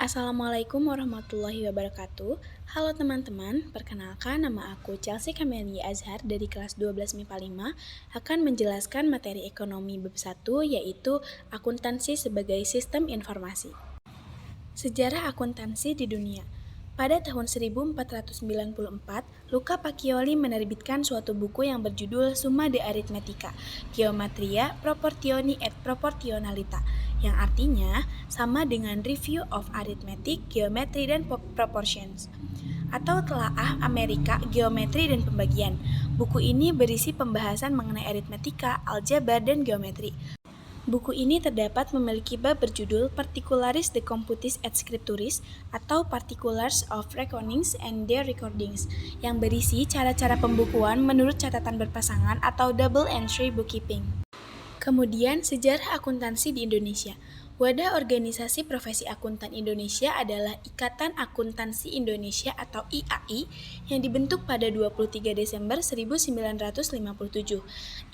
Assalamualaikum warahmatullahi wabarakatuh. Halo teman-teman, perkenalkan nama aku Chelsea Kamelia Azhar dari kelas 12 MIPA 5 akan menjelaskan materi ekonomi bab 1 yaitu akuntansi sebagai sistem informasi. Sejarah akuntansi di dunia. Pada tahun 1494, Luca Pacioli menerbitkan suatu buku yang berjudul Summa de Arithmetica, Geometria, Proportioni et Proportionalita, yang artinya sama dengan Review of Arithmetic, Geometry dan Proportions, atau Telaah Amerika, Geometri dan Pembagian. Buku ini berisi pembahasan mengenai aritmetika, aljabar, dan geometri. Buku ini terdapat memiliki bab berjudul Particularis de Computis et Scripturis atau Particulars of Reckonings and their Recordings yang berisi cara-cara pembukuan menurut catatan berpasangan atau double entry bookkeeping. Kemudian, sejarah akuntansi di Indonesia. Wadah organisasi profesi akuntan Indonesia adalah Ikatan Akuntansi Indonesia atau IAI yang dibentuk pada 23 Desember 1957.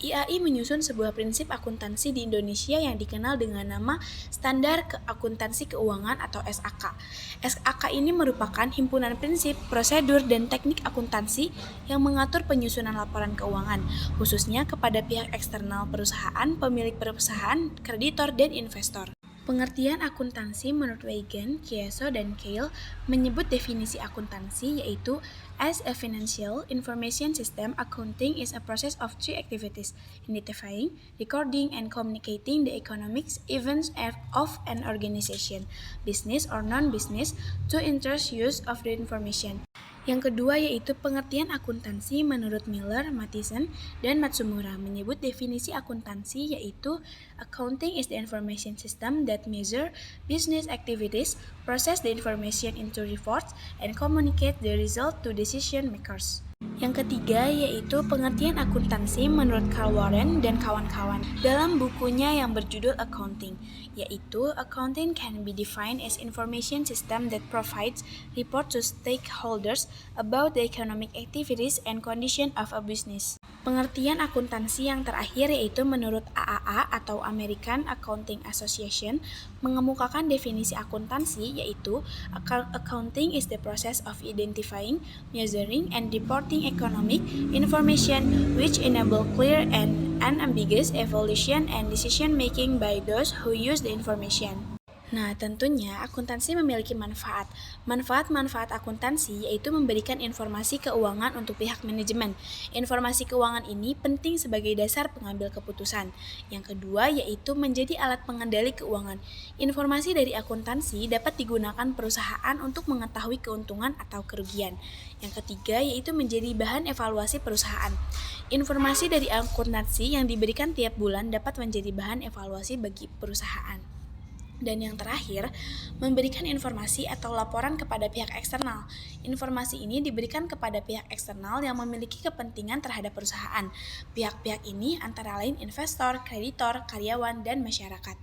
IAI menyusun sebuah prinsip akuntansi di Indonesia yang dikenal dengan nama Standar Akuntansi Keuangan atau SAK. SAK ini merupakan himpunan prinsip, prosedur, dan teknik akuntansi yang mengatur penyusunan laporan keuangan, khususnya kepada pihak eksternal perusahaan, pemilik perusahaan, kreditor, dan investor. Pengertian akuntansi menurut Weigen, Kieso, dan Keil menyebut definisi akuntansi yaitu as a financial information system, accounting is a process of three activities: identifying, recording, and communicating the economic events of an organization, business or non-business, to interest use of the information. Yang kedua yaitu pengertian akuntansi menurut Miller, Mathieson, dan Matsumura menyebut definisi akuntansi yaitu accounting is the information system that measure business activities, process the information into reports, and communicate the result to decision makers. Yang ketiga yaitu pengertian akuntansi menurut Carl Warren dan kawan-kawan dalam bukunya yang berjudul Accounting, yaitu accounting can be defined as information system that provides report to stakeholders about the economic activities and condition of a business. Pengertian akuntansi yang terakhir yaitu menurut AAA atau American Accounting Association mengemukakan definisi akuntansi yaitu accounting is the process of identifying, measuring, and reporting economic information which enable clear and unambiguous evaluation and decision making by those who use the information. Nah, tentunya akuntansi memiliki manfaat. Manfaat-manfaat akuntansi yaitu memberikan informasi keuangan untuk pihak manajemen. Informasi keuangan ini penting sebagai dasar pengambil keputusan. Yang kedua yaitu menjadi alat pengendali keuangan. Informasi dari akuntansi dapat digunakan perusahaan untuk mengetahui keuntungan atau kerugian. Yang ketiga yaitu menjadi bahan evaluasi perusahaan. Informasi dari akuntansi yang diberikan tiap bulan dapat menjadi bahan evaluasi bagi perusahaan. Dan yang terakhir, memberikan informasi atau laporan kepada pihak eksternal. Informasi ini diberikan kepada pihak eksternal yang memiliki kepentingan terhadap perusahaan. Pihak-pihak ini antara lain investor, kreditor, karyawan, dan masyarakat.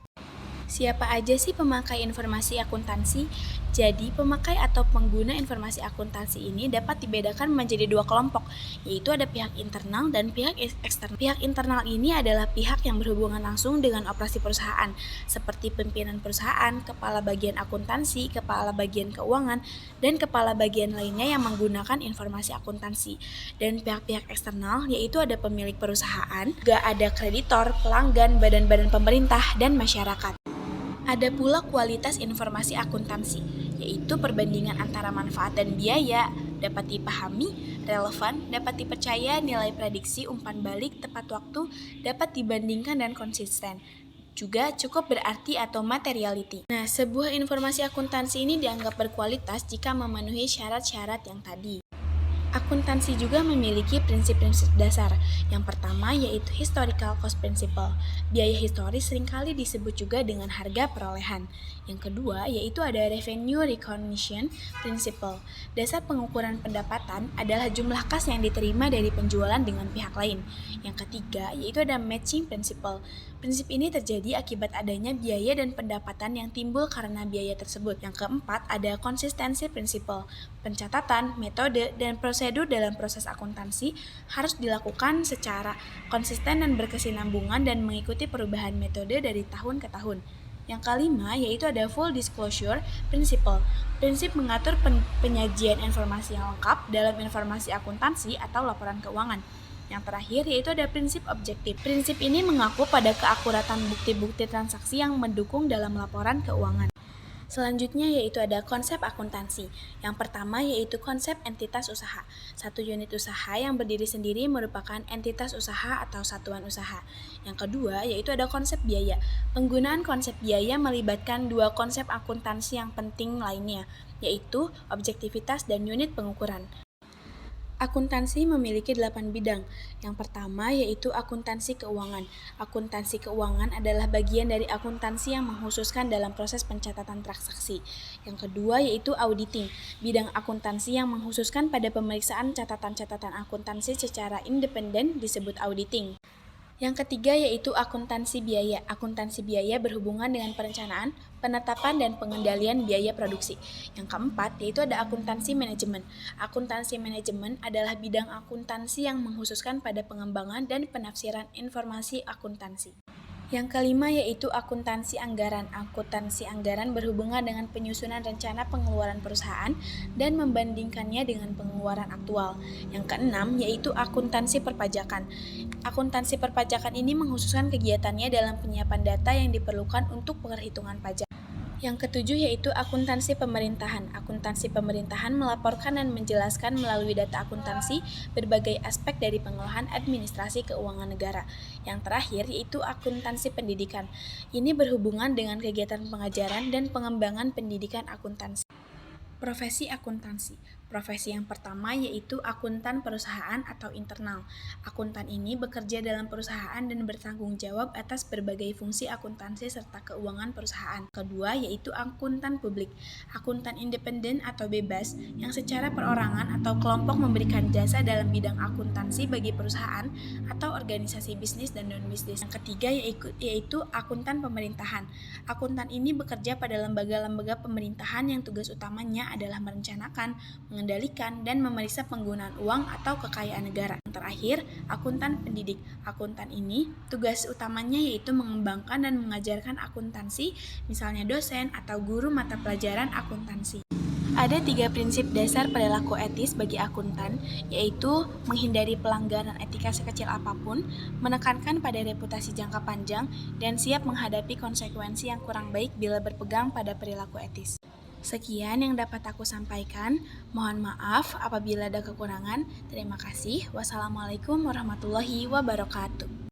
Siapa aja sih pemakai informasi akuntansi? Jadi, pemakai atau pengguna informasi akuntansi ini dapat dibedakan menjadi dua kelompok, yaitu ada pihak internal dan pihak eksternal. Pihak internal ini adalah pihak yang berhubungan langsung dengan operasi perusahaan, seperti pimpinan perusahaan, kepala bagian akuntansi, kepala bagian keuangan, dan kepala bagian lainnya yang menggunakan informasi akuntansi. Dan pihak-pihak eksternal yaitu ada pemilik perusahaan, juga ada kreditor, pelanggan, badan-badan pemerintah, dan masyarakat. Ada pula kualitas informasi akuntansi, yaitu perbandingan antara manfaat dan biaya, dapat dipahami, relevan, dapat dipercaya, nilai prediksi, umpan balik, tepat waktu, dapat dibandingkan dan konsisten. Juga cukup berarti atau materiality. Nah, sebuah informasi akuntansi ini dianggap berkualitas jika memenuhi syarat-syarat yang tadi. Akuntansi juga memiliki prinsip-prinsip dasar. Yang pertama yaitu historical cost principle. Biaya historis seringkali disebut juga dengan harga perolehan. Yang kedua yaitu ada revenue recognition principle. Dasar pengukuran pendapatan adalah jumlah kas yang diterima dari penjualan dengan pihak lain. Yang ketiga yaitu ada matching principle. Prinsip ini terjadi akibat adanya biaya dan pendapatan yang timbul karena biaya tersebut. Yang keempat ada consistency principle. Pencatatan, metode, dan prosedur dalam proses akuntansi harus dilakukan secara konsisten dan berkesinambungan dan mengikuti perubahan metode dari tahun ke tahun. Yang kelima yaitu ada full disclosure principle. Prinsip mengatur penyajian informasi yang lengkap dalam informasi akuntansi atau laporan keuangan. Yang terakhir yaitu ada prinsip objektif. Prinsip ini mengaku pada keakuratan bukti-bukti transaksi yang mendukung dalam laporan keuangan. Selanjutnya yaitu ada konsep akuntansi. Yang pertama yaitu konsep entitas usaha. Satu unit usaha yang berdiri sendiri merupakan entitas usaha atau satuan usaha. Yang kedua yaitu ada konsep biaya. Penggunaan konsep biaya melibatkan dua konsep akuntansi yang penting lainnya, yaitu objektivitas dan unit pengukuran. Akuntansi memiliki 8 bidang. Yang pertama yaitu akuntansi keuangan. Akuntansi keuangan adalah bagian dari akuntansi yang mengkhususkan dalam proses pencatatan transaksi. Yang kedua yaitu auditing. Bidang akuntansi yang mengkhususkan pada pemeriksaan catatan-catatan akuntansi secara independen disebut auditing. Yang ketiga yaitu akuntansi biaya. Akuntansi biaya berhubungan dengan perencanaan, penetapan, dan pengendalian biaya produksi. Yang keempat yaitu ada akuntansi manajemen. Akuntansi manajemen adalah bidang akuntansi yang mengkhususkan pada pengembangan dan penafsiran informasi akuntansi. Yang kelima yaitu akuntansi anggaran. Akuntansi anggaran berhubungan dengan penyusunan rencana pengeluaran perusahaan dan membandingkannya dengan pengeluaran aktual. Yang keenam yaitu akuntansi perpajakan. Akuntansi perpajakan ini mengkhususkan kegiatannya dalam penyiapan data yang diperlukan untuk perhitungan pajak. Yang ketujuh yaitu akuntansi pemerintahan. Akuntansi pemerintahan melaporkan dan menjelaskan melalui data akuntansi berbagai aspek dari pengelolaan administrasi keuangan negara. Yang terakhir yaitu akuntansi pendidikan. Ini berhubungan dengan kegiatan pengajaran dan pengembangan pendidikan akuntansi. Profesi akuntansi. Profesi yang pertama yaitu akuntan perusahaan atau internal. Akuntan ini bekerja dalam perusahaan dan bertanggung jawab atas berbagai fungsi akuntansi serta keuangan perusahaan. Kedua yaitu akuntan publik. Akuntan independen atau bebas yang secara perorangan atau kelompok memberikan jasa dalam bidang akuntansi bagi perusahaan atau organisasi bisnis dan non-bisnis. Yang ketiga yaitu akuntan pemerintahan. Akuntan ini bekerja pada lembaga-lembaga pemerintahan yang tugas utamanya adalah merencanakan, mengendalikan, dan memeriksa penggunaan uang atau kekayaan negara. Yang terakhir, akuntan pendidik. Akuntan ini tugas utamanya yaitu mengembangkan dan mengajarkan akuntansi, misalnya dosen atau guru mata pelajaran akuntansi. Ada 3 prinsip dasar perilaku etis bagi akuntan, yaitu menghindari pelanggaran etika sekecil apapun, menekankan pada reputasi jangka panjang, dan siap menghadapi konsekuensi yang kurang baik bila berpegang pada perilaku etis. Sekian yang dapat aku sampaikan. Mohon maaf apabila ada kekurangan. Terima kasih. Wassalamualaikum warahmatullahi wabarakatuh.